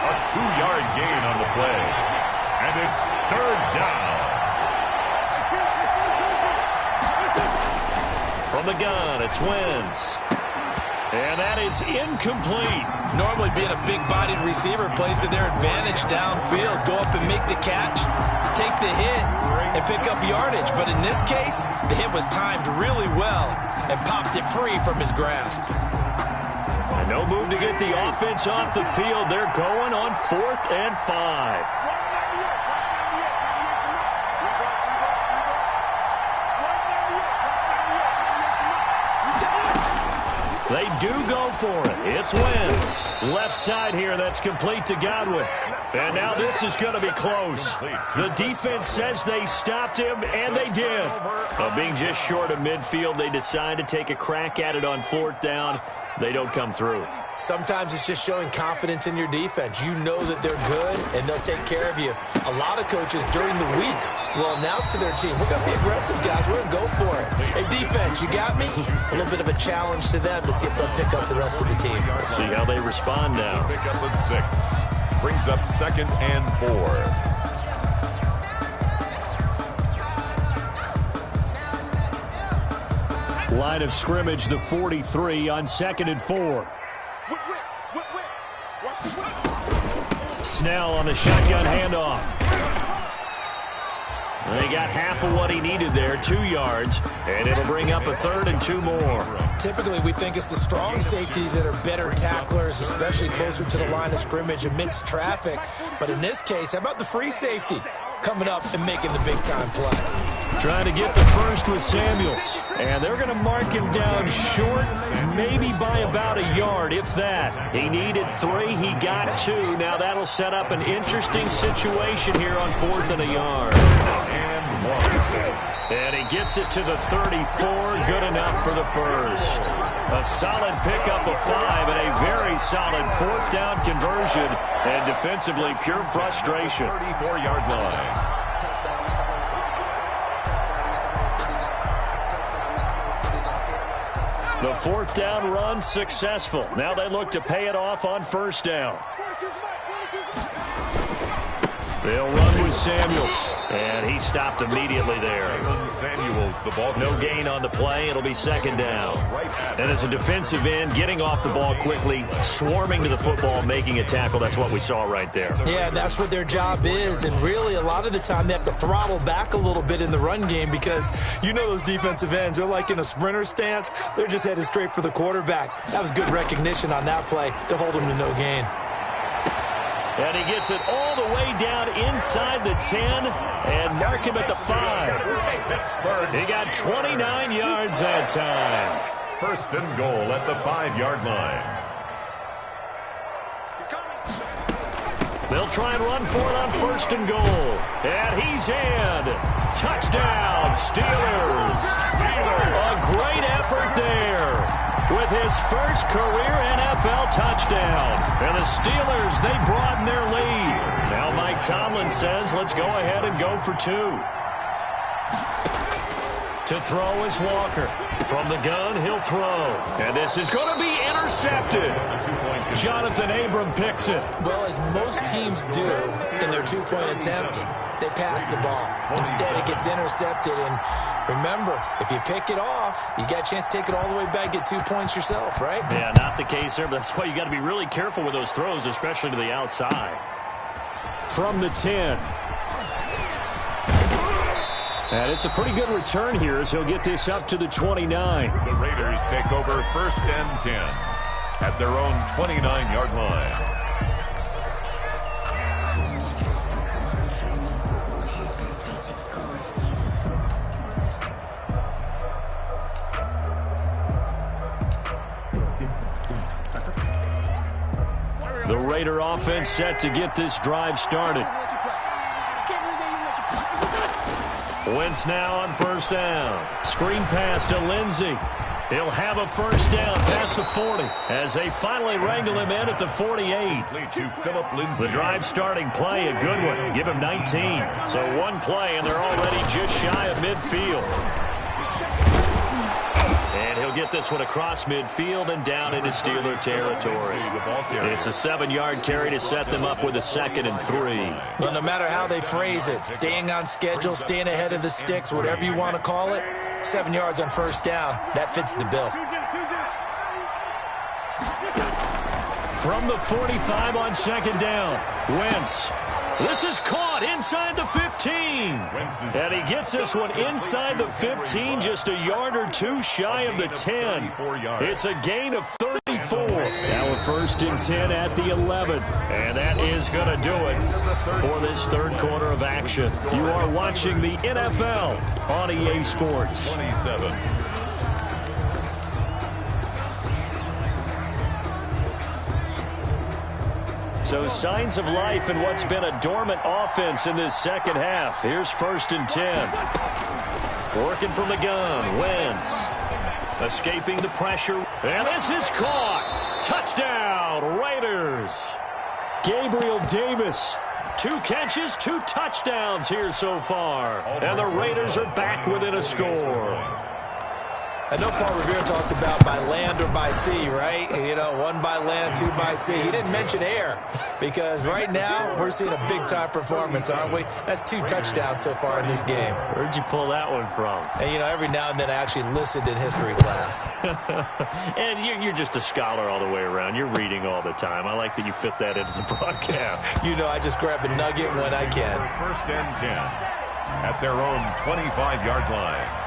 Speaker 3: A 2-yard gain on the play. And it's 3rd down.
Speaker 2: From the gun, it's Wentz. And that is incomplete.
Speaker 4: Normally being a big-bodied receiver plays to their advantage downfield. Go up and make the catch, take the hit, and pick up yardage. But in this case, the hit was timed really well and popped it free from his grasp.
Speaker 2: And no move to get the offense off the field. They're going on 4th and 5. They do go for it. It's Wentz. Left side here, that's complete to Godwin. And now this is going to be close. The defense says they stopped him, and they did. Being just short of midfield, they decide to take a crack at it on 4th down. They don't come through.
Speaker 4: Sometimes it's just showing confidence in your defense. You know that they're good, and they'll take care of you. A lot of coaches during the week will announce to their team, we're going to be aggressive, guys. We're going to go for it. Hey, defense, you got me? A little bit of a challenge to them to see if they'll pick up the rest of the team.
Speaker 2: Let's see how they respond now.
Speaker 3: Pick up at 6. Brings up 2nd and 4.
Speaker 2: Line of scrimmage, the 43 on 2nd and 4. Snell on the shotgun handoff. They got half of what he needed there, 2 yards, and it'll bring up a 3rd and 2 more.
Speaker 4: Typically, we think it's the strong safeties that are better tacklers, especially closer to the line of scrimmage amidst traffic. But in this case, how about the free safety coming up and making the big-time play?
Speaker 2: Trying to get the first with Samuels. And they're going to mark him down short, maybe by about a yard, if that. He needed 3. He got 2. Now that'll set up an interesting situation here on 4th and a yard. And he gets it to the 34. Good enough for the first. A solid pickup of 5 and a very solid 4th down conversion. And defensively, pure frustration.
Speaker 3: 34-yard line.
Speaker 2: The 4th down run successful. Now they look to pay it off on 1st down. They'll run with Samuels. And he stopped immediately there.
Speaker 3: Samuels, the ball.
Speaker 2: No gain on the play. It'll be 2nd down. And as a defensive end, getting off the ball quickly, swarming to the football, making a tackle, that's what we saw right there.
Speaker 4: Yeah, that's what their job is. And really, a lot of the time, they have to throttle back a little bit in the run game because you know those defensive ends, they're like in a sprinter stance. They're just headed straight for the quarterback. That was good recognition on that play to hold him to no gain.
Speaker 2: And he gets it all the way down inside the 10 and mark him at the 5. He got 29 yards that time.
Speaker 3: 1st and goal at the 5-yard line.
Speaker 2: They'll try and run for it on 1st and goal. And he's in. Touchdown, Steelers. A great effort there with his first career NFL touchdown. And the Steelers, they broaden their lead. Now Mike Tomlin says, let's go ahead and go for 2. To throw is Walker. From the gun, he'll throw. And this is going to be intercepted. Jonathan Abram picks it.
Speaker 4: Well, as most teams do in their 2-point attempt, they pass the ball. Instead, it gets intercepted. And remember, if you pick it off, you got a chance to take it all the way back, get 2 points yourself, right?
Speaker 2: Yeah, not the case there, but that's why you got to be really careful with those throws, especially to the outside. From the 10. And it's a pretty good return here as he'll get this up to the 29.
Speaker 3: The Raiders take over 1st and 10 at their own 29-yard line.
Speaker 2: The Raider offense set to get this drive started. Wentz now on first down. Screen pass to Lindsey. He'll have a first down past the 40 as they finally wrangle him in at the 48. The drive starting play, a good one. Give him 19. So one play, and they're already just shy of midfield. And he'll get this one across midfield and down into Steeler territory. It's a 7-yard carry to set them up with a 2nd and 3.
Speaker 4: Well, no matter how they phrase it, staying on schedule, staying ahead of the sticks, whatever you want to call it, 7 yards on first down, that fits the bill.
Speaker 2: From the 45 on 2nd down, Wentz. This is caught inside the 15. And he gets this one inside the 15, just a yard or two shy of the 10. It's a gain of 34. Now a 1st and 10 at the 11. And that is going to do it for this third quarter of action. You are watching the NFL on EA Sports.
Speaker 3: 27.
Speaker 2: So signs of life in what's been a dormant offense in this second half. Here's 1st and 10. Working from the gun, Wentz. Escaping the pressure. And this is caught. Touchdown, Raiders. Gabriel Davis. 2 catches, 2 touchdowns here so far. And the Raiders are back within a score.
Speaker 4: I know Paul Revere talked about by land or by sea, right? You know, 1 by land, 2 by sea. He didn't mention air because right now we're seeing a big-time performance, aren't we? That's 2 touchdowns so far in this game.
Speaker 2: Where'd you pull that one from?
Speaker 4: And, you know, every now and then I actually listened in history class.
Speaker 2: And you're just a scholar all the way around. You're reading all the time. I like that you fit that into the broadcast.
Speaker 4: You know, I just grab a nugget when I can.
Speaker 3: 1st and 10 at their own 25-yard line.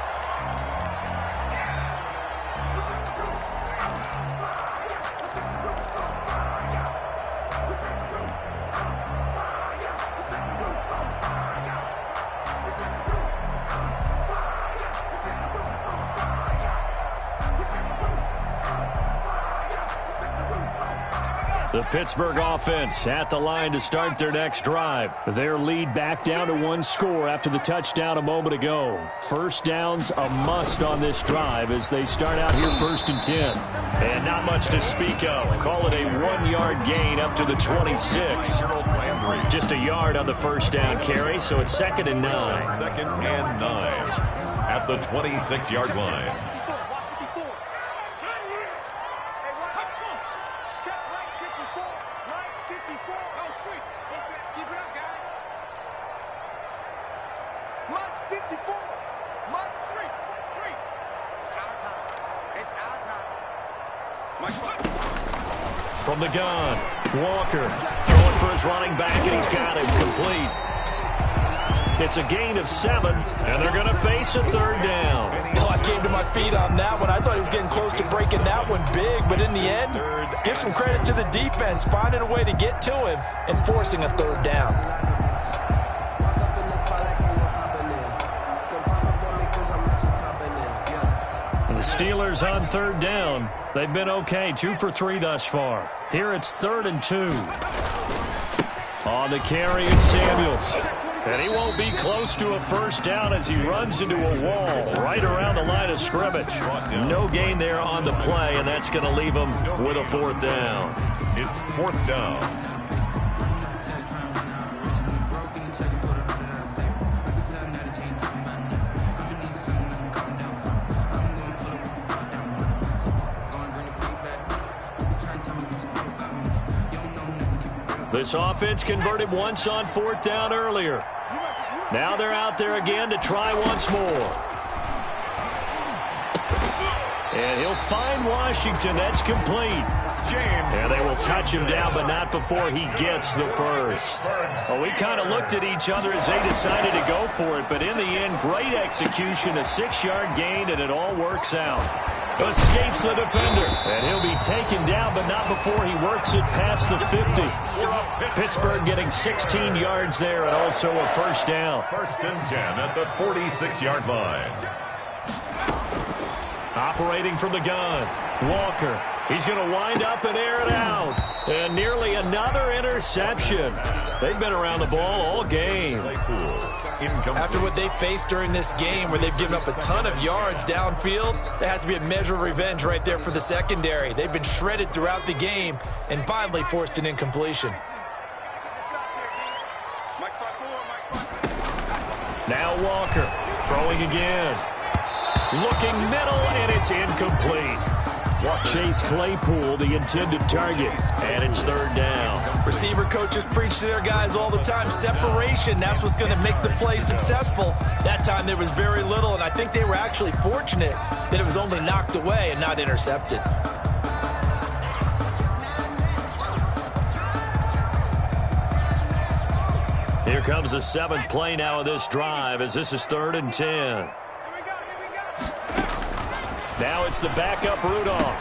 Speaker 2: The Pittsburgh offense at the line to start their next drive. Their lead back down to 1 score after the touchdown a moment ago. First down's a must on this drive as they start out here 1st and 10. And not much to speak of. Call it a 1-yard gain up to the 26. Just a yard on the first down carry, so it's 2nd and 9.
Speaker 3: 2nd and 9 at the 26-yard line.
Speaker 2: From the gun, Walker throwing for his running back, and he's got him complete. It's a gain of 7, and they're going to face a 3rd down.
Speaker 4: Oh, I came to my feet on that one. I thought he was getting close to breaking that one big, but in the end, give some credit to the defense, finding a way to get to him and forcing a 3rd down.
Speaker 2: The Steelers on 3rd down. They've been okay, 2 for 3 thus far. Here it's 3rd and 2. On the carry, it's Samuels. And he won't be close to a first down as he runs into a wall right around the line of scrimmage. No gain there on the play, and that's going to leave him with a 4th down.
Speaker 3: It's 4th down.
Speaker 2: This offense converted once on 4th down earlier. Now they're out there again to try once more. And he'll find Washington. That's complete. And they will touch him down, but not before he gets the first. Well, we kind of looked at each other as they decided to go for it, but in the end, great execution, a 6-yard gain, and it all works out. Escapes the defender, and he'll be taken down, but not before he works it past the 50. Pittsburgh getting 16 yards there and also a first down.
Speaker 3: 1st and 10 at the 46-yard line.
Speaker 2: Operating from the gun, Walker He's going to wind up and air it out. And nearly another interception. They've been around the ball all game.
Speaker 4: After what they faced during this game where they've given up a ton of yards downfield, there has to be a measure of revenge right there for the secondary. They've been shredded throughout the game and finally forced an incompletion.
Speaker 2: Now Walker throwing again. Looking middle, and it's incomplete. Chase Claypool, the intended target, and it's third down.
Speaker 4: Receiver coaches preach to their guys all the time. Separation, that's what's going to make the play successful. That time there was very little, and I think they were actually fortunate that it was only knocked away and not intercepted.
Speaker 2: Here comes the seventh play now of this drive as this is 3rd and 10. Now it's the backup Rudolph.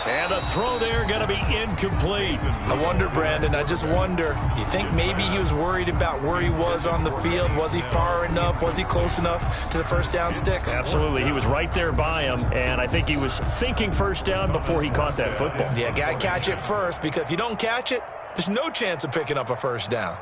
Speaker 2: And the throw there going to be incomplete.
Speaker 4: I wonder, Brandon, I just wonder. You think maybe he was worried about where he was on the field? Was he far enough? Was he close enough to the first down sticks?
Speaker 2: Absolutely. He was right there by him, and I think he was thinking first down before he caught that football.
Speaker 4: Yeah, got to catch it first, because if you don't catch it, there's no chance of picking up a first down.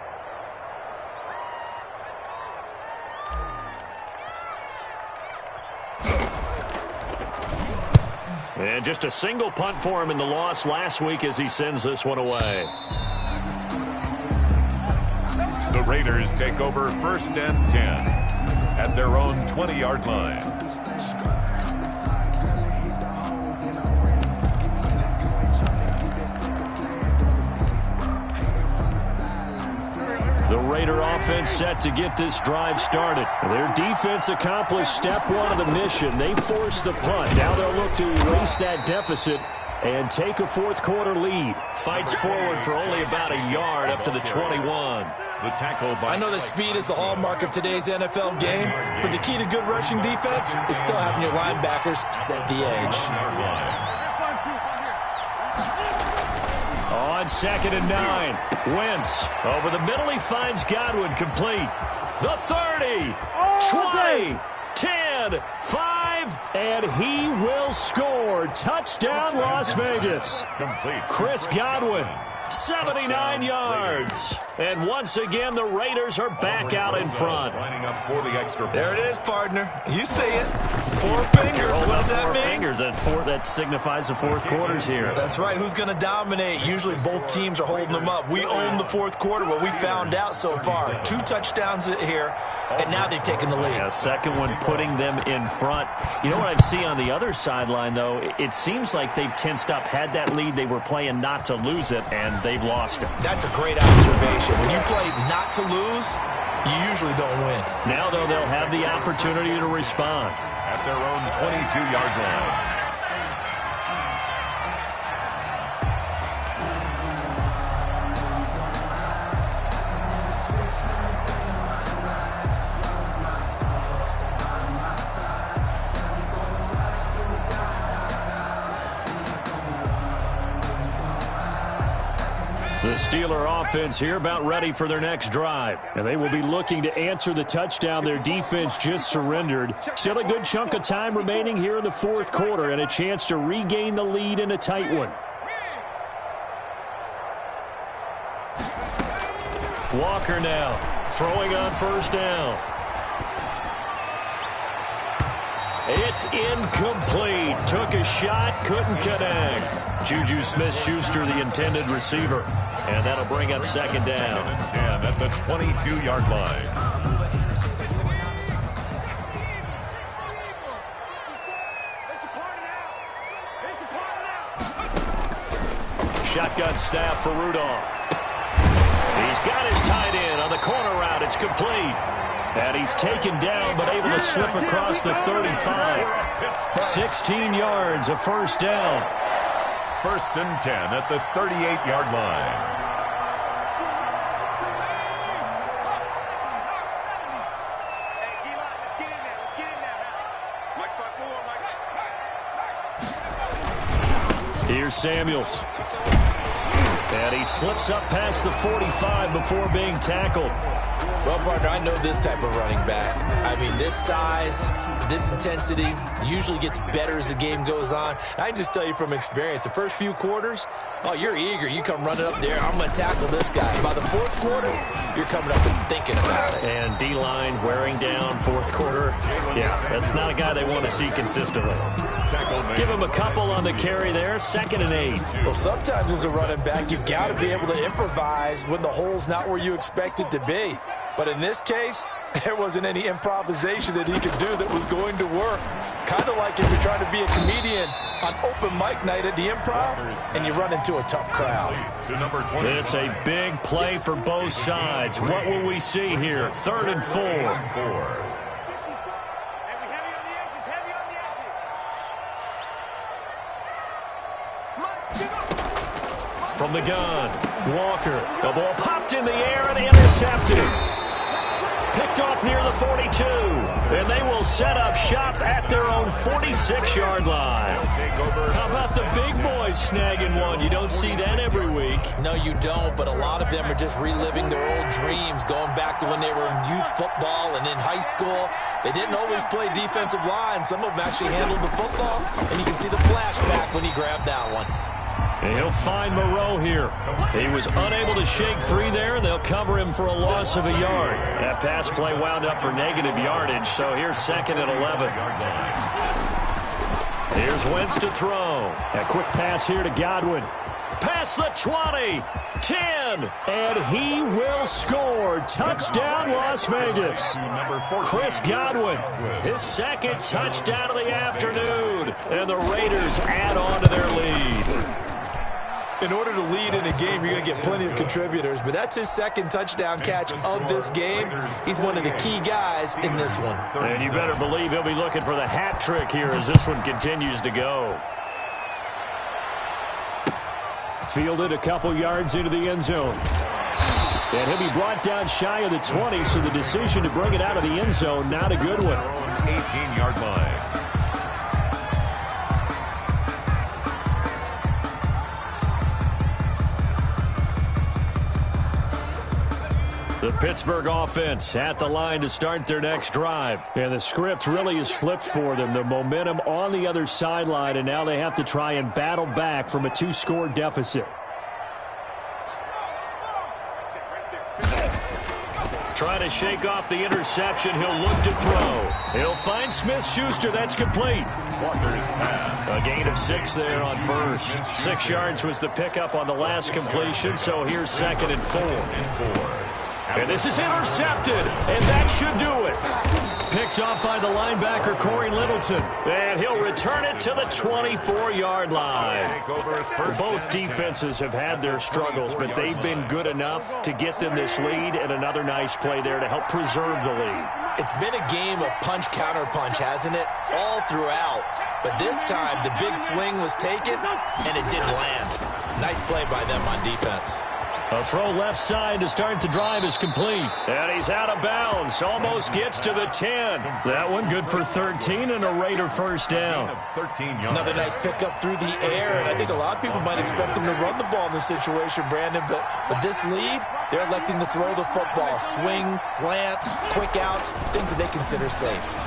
Speaker 2: And just a single punt for him in the loss last week as he sends this one away.
Speaker 3: The Raiders take over 1st and 10 at their own 20-yard line.
Speaker 2: The Raider offense set to get this drive started. Their defense accomplished step one of the mission. They forced the punt. Now they'll look to erase that deficit and take a fourth-quarter lead. Fights forward for only about a yard up to the 21.
Speaker 4: I know that speed is the hallmark of today's NFL game, but the key to good rushing defense is still having your linebackers set the edge.
Speaker 2: On 2nd and 9, Wentz over the middle. He finds Godwin complete. The 30, 20, 10, 5, and he will score. Touchdown, Las Vegas. Chris Godwin, 79 yards. And once again, the Raiders are back out in front.
Speaker 4: There it is, partner. You see it. 4 fingers. What does that mean?
Speaker 2: Fingers. That signifies the fourth quarter's here.
Speaker 4: That's right. Who's going to dominate? Usually both teams are holding them up. We own the fourth quarter. What we found out so far, 2 touchdowns here, and now they've taken the lead.
Speaker 2: Yeah, second one putting them in front. You know what I see on the other sideline, though? It seems like they've tensed up. Had that lead, they were playing not to lose it, and they've lost it.
Speaker 4: That's a great observation. When you play not to lose, you usually don't win.
Speaker 2: Now, though, they'll have the opportunity to respond.
Speaker 3: At their own 22-yard line.
Speaker 2: The Steeler offense here about ready for their next drive. And they will be looking to answer the touchdown their defense just surrendered. Still a good chunk of time remaining here in the fourth quarter and a chance to regain the lead in a tight one. Walker now throwing on first down. It's incomplete. Took a shot, couldn't connect. Juju Smith-Schuster, the intended receiver. And that'll bring up second down.
Speaker 3: 10 at the 22-yard line.
Speaker 2: Shotgun snap for Rudolph. He's got his tight end on the corner route. It's complete. And he's taken down, but able to slip across the 35. 16 yards, a first down.
Speaker 3: 1st and 10 at the 38-yard line.
Speaker 2: Here's Samuels. And he slips up past the 45 before being tackled.
Speaker 4: Well, partner, I know this type of running back. I mean, this size, This intensity usually gets better as the game goes on. I can just tell you from experience, the first few quarters, oh, you're eager. You come running up there, I'm going to tackle this guy. By the fourth quarter, you're coming up and thinking about it.
Speaker 2: And D-line wearing down fourth quarter. Yeah, that's not a guy they want to see consistently. Give him a couple on the carry there, 2nd and 8.
Speaker 4: Well, sometimes as a running back, you've got to be able to improvise when the hole's not where you expect it to be. But in this case, there wasn't any improvisation that he could do that was going to work. Kind of like if you're trying to be a comedian on open mic night at the Improv and you run into a tough crowd.
Speaker 2: This a big play for both sides. What will we see here? 3rd and 4. From the gun, Walker. The ball popped in the air and intercepted. Picked off near the 42. And they will set up shop at their own 46-yard line. How about the big boys snagging one? You don't see that every week.
Speaker 4: No, you don't, but a lot of them are just reliving their old dreams, going back to when they were in youth football and in high school. They didn't always play defensive line. Some of them actually handled the football, and you can see the flashback when he grabbed that one.
Speaker 2: And he'll find Moreau here. He was unable to shake free there, and they'll cover him for a loss of a yard. That pass play wound up for negative yardage, so here's 2nd and 11. Here's Wentz to throw. A quick pass here to Godwin. Past the 20, 10, and he will score. Touchdown, Las Vegas. Chris Godwin, his 2nd touchdown of the afternoon, and the Raiders add on to their lead.
Speaker 4: In order to lead in a game, you're going to get plenty of contributors, but that's his 2nd touchdown catch of this game. He's one of the key guys in this one.
Speaker 2: And you better believe he'll be looking for the hat trick here as this one continues to go. Fielded a couple yards into the end zone. And he'll be brought down shy of the 20, so the decision to bring it out of the end zone, not a good one.
Speaker 3: 18-yard line.
Speaker 2: The Pittsburgh offense at the line to start their next drive. And the script really is flipped for them. The momentum on the other sideline, and now they have to try and battle back from a 2-score deficit. Trying to shake off the interception. He'll look to throw. He'll find Smith-Schuster. That's complete.
Speaker 3: Walker's pass.
Speaker 2: A gain of 6 there on first. 6 yards was the pickup on the last completion, so here's 2nd and 4. And this is intercepted, and that should do it. Picked off by the linebacker, Corey Littleton. And he'll return it to the 24-yard line. Both defenses have had their struggles, but they've been good enough to get them this lead, and another nice play there to help preserve the lead.
Speaker 4: It's been a game of punch-counter-punch, hasn't it? All throughout. But this time, the big swing was taken, and it didn't land. Nice play by them on defense.
Speaker 2: A throw left side to start the drive is complete. And he's out of bounds. Almost gets to the 10. That one good for 13 and a Raider first down.
Speaker 3: 13 yards.
Speaker 4: Another nice pickup through the air, and I think a lot of people might expect them to run the ball in this situation, Brandon, but this lead, they're electing to throw the football. Swings, slants, quick outs, things that they consider safe.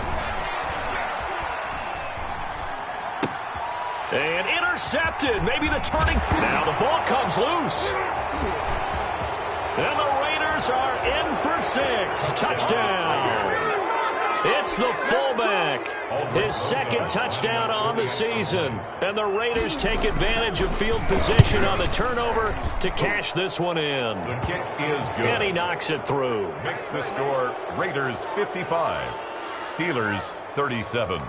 Speaker 2: And intercepted. Maybe the turning. Now the ball comes loose. And the Raiders are in for 6. Touchdown. It's the fullback. His 2nd touchdown on the season. And the Raiders take advantage of field position on the turnover to cash this one in.
Speaker 3: The kick is good.
Speaker 2: And he knocks it through.
Speaker 3: Makes the score Raiders 55, Steelers 37.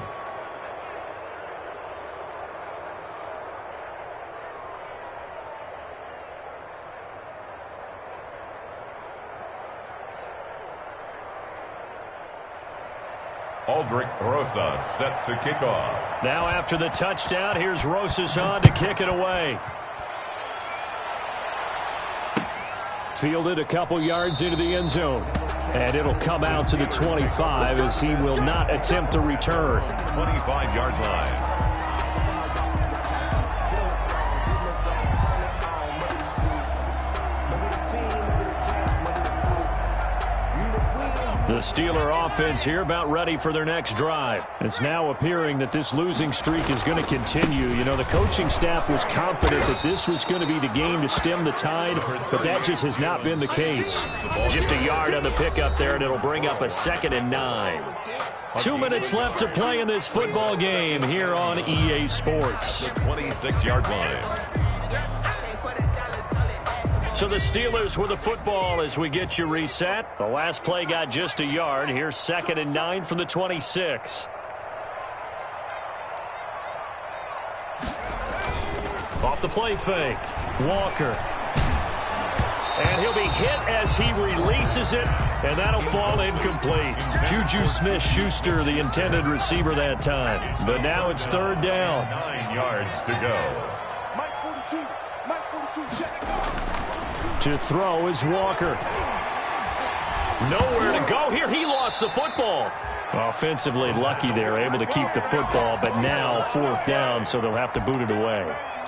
Speaker 3: Aldrich Rosas set to kick off.
Speaker 2: Now after the touchdown, here's Rosas on to kick it away. Fielded a couple yards into the end zone. And it'll come out to the 25 as he will not attempt to return.
Speaker 3: 25-yard line.
Speaker 2: The The Steeler offense here about ready for their next drive. It's now appearing that this losing streak is going to continue. You know, the coaching staff was confident that this was going to be the game to stem the tide, but that just has not been the case. Just a yard on the pickup there, and it'll bring up a 2nd and 9. 2 minutes left to play in this football game here on EA Sports.
Speaker 3: 26-yard line.
Speaker 2: So the Steelers with the football as we get you reset. The last play got just a yard. Here's 2nd and 9 from the 26. Off the play fake. Walker. And he'll be hit as he releases it, and that'll fall incomplete. Juju Smith-Schuster, the intended receiver that time. But now it's 3rd down.
Speaker 3: 9 yards to go.
Speaker 2: To throw is Walker. Nowhere to go here. He lost the football. Offensively lucky they're able to keep the football, but now 4th down, so they'll have to boot it away.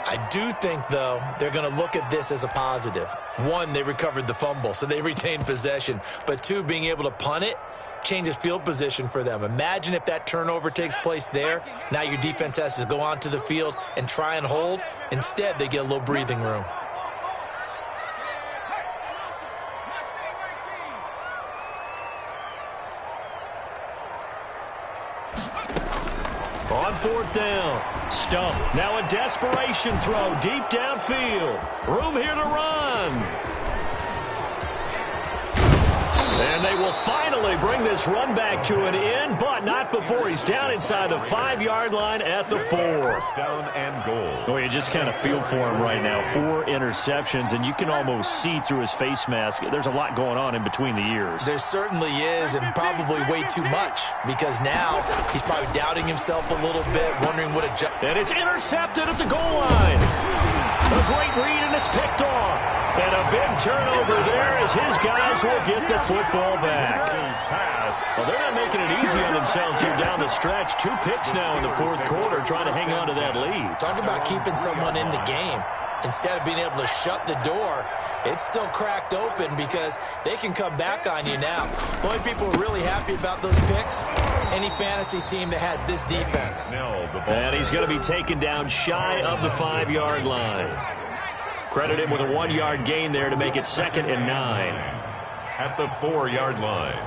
Speaker 4: I do think, though, they're going to look at this as a positive. 1, they recovered the fumble, so they retained possession. But 2, being able to punt it changes field position for them. Imagine if that turnover takes place there. Now your defense has to go onto the field and try and hold. Instead, they get a little breathing room.
Speaker 2: On 4th down, Stump. Now a desperation throw deep downfield. Room here to run. And they will finally bring this run back to an end, but not before he's down inside the 5-yard line at the 4.
Speaker 3: First down and goal.
Speaker 2: Oh, you just kind of feel for him right now. 4 interceptions, and you can almost see through his face mask. There's a lot going on in between the ears.
Speaker 4: There certainly is, and probably way too much, because now he's probably doubting himself a little bit, wondering what a jump.
Speaker 2: And it's intercepted at the goal line. A great read, and it's picked off. And a big turnover there as his guys will get the football back. Well, they're not making it easy on themselves here down the stretch. 2 picks now in the 4th quarter, trying to hang on to that lead.
Speaker 4: Talk about keeping someone in the game. Instead of being able to shut the door, it's still cracked open because they can come back on you now. The only people really happy about those picks, any fantasy team that has this defense.
Speaker 2: And he's going to be taken down shy of the 5-yard line. Credit him with a 1-yard gain there to make it 2nd and 9.
Speaker 3: At the 4-yard line.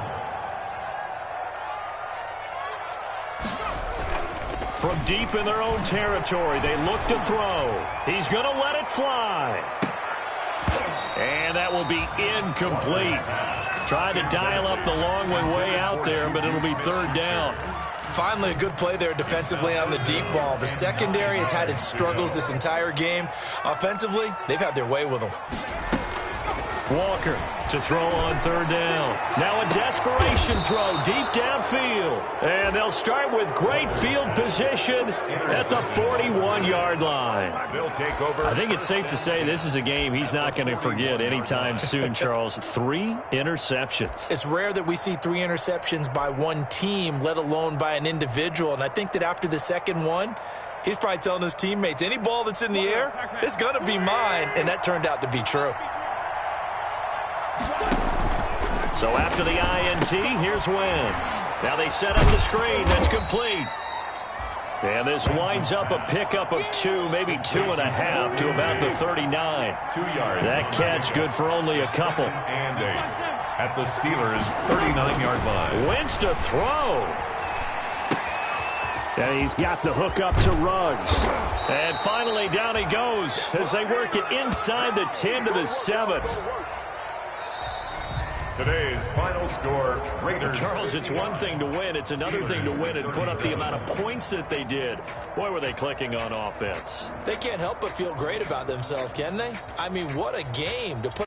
Speaker 2: From deep in their own territory, they look to throw. He's going to let it fly. And that will be incomplete. Trying to dial up the long way out there, but it'll be 3rd down.
Speaker 4: Finally, a good play there defensively on the deep ball. The secondary has had its struggles this entire game. Offensively, they've had their way with them.
Speaker 2: Walker to throw on 3rd down. Now a desperation throw deep downfield. And they'll start with great field position at the 41-yard line.
Speaker 3: They'll take over.
Speaker 2: I think it's safe to say this is a game he's not going to forget anytime soon, Charles. 3 interceptions.
Speaker 4: It's rare that we see 3 interceptions by one team, let alone by an individual. And I think that after the second one, he's probably telling his teammates, any ball that's in the air is going to be mine. And that turned out to be true.
Speaker 2: So after the INT, here's Wentz. Now they set up the screen. That's complete. And this winds up a pickup of 2, maybe 2.5 to about the 39.
Speaker 3: 2 yards.
Speaker 2: That catch good for only a couple.
Speaker 3: And 8 at the Steelers' 39-yard line.
Speaker 2: Wentz to throw. And he's got the hook up to Ruggs. And finally down he goes as they work it inside the 10 to the 7.
Speaker 3: Today's final score, Raiders.
Speaker 2: Charles, it's one thing to win. It's another thing to win and put up the amount of points that they did. Boy, were they clicking on offense.
Speaker 4: They can't help but feel great about themselves, can they? I mean, what a game to put.